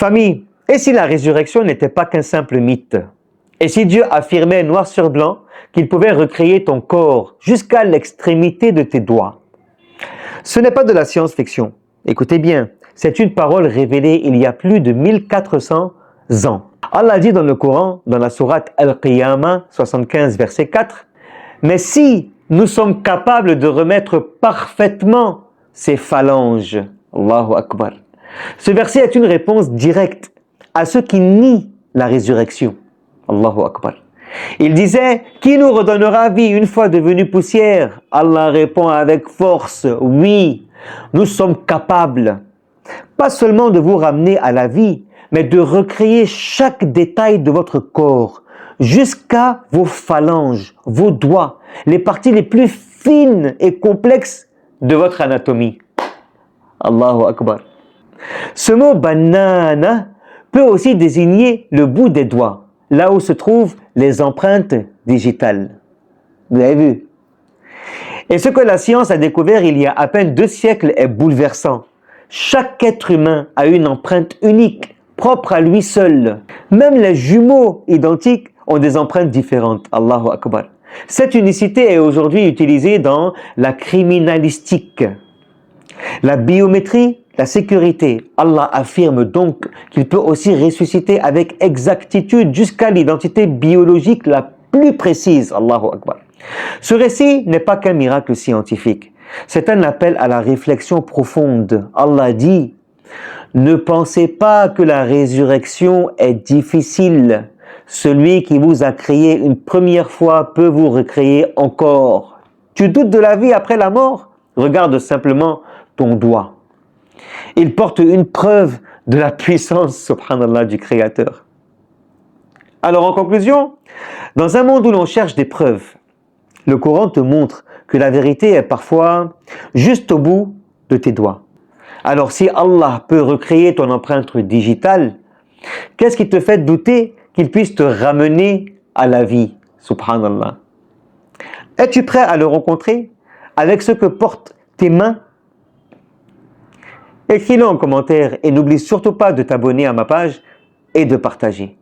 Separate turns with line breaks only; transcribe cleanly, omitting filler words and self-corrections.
Famille, et si la résurrection n'était pas qu'un simple mythe? Et si Dieu affirmait noir sur blanc qu'il pouvait recréer ton corps jusqu'à l'extrémité de tes doigts? Ce n'est pas de la science-fiction. Écoutez bien, c'est une parole révélée il y a plus de 1400 ans. Allah dit dans le Coran, dans la sourate Al-Qiyamah 75, verset 4, « Mais si nous sommes capables de remettre parfaitement ces phalanges, Allahu Akbar. » Ce verset est une réponse directe à ceux qui nient la résurrection. Allahu Akbar. Il disait, qui nous redonnera vie une fois devenu poussière? Allah répond avec force, oui, nous sommes capables, pas seulement de vous ramener à la vie, mais de recréer chaque détail de votre corps, jusqu'à vos phalanges, vos doigts, les parties les plus fines et complexes de votre anatomie. Allahu Akbar. Ce mot banana peut aussi désigner le bout des doigts, là où se trouvent les empreintes digitales. Vous avez vu? Et ce que la science a découvert il y a à peine 2 siècles est bouleversant. Chaque être humain a une empreinte unique, propre à lui seul. Même les jumeaux identiques ont des empreintes différentes. Allahu Akbar. Cette unicité est aujourd'hui utilisée dans la criminalistique, la biométrie, la sécurité. Allah affirme donc qu'il peut aussi ressusciter avec exactitude jusqu'à l'identité biologique la plus précise. Allahu Akbar. Ce récit n'est pas qu'un miracle scientifique. C'est un appel à la réflexion profonde. Allah dit, « Ne pensez pas que la résurrection est difficile. Celui qui vous a créé une première fois peut vous recréer encore. Tu doutes de la vie après la mort? Regarde simplement ton doigt. Il porte une preuve de la puissance, subhanallah, du Créateur. » Alors en conclusion, dans un monde où l'on cherche des preuves, le Coran te montre que la vérité est parfois juste au bout de tes doigts. Alors si Allah peut recréer ton empreinte digitale, qu'est-ce qui te fait douter qu'il puisse te ramener à la vie, subhanallah? Es-tu prêt à le rencontrer avec ce que portent tes mains? Écris-le en commentaire et n'oublie surtout pas de t'abonner à ma page et de partager.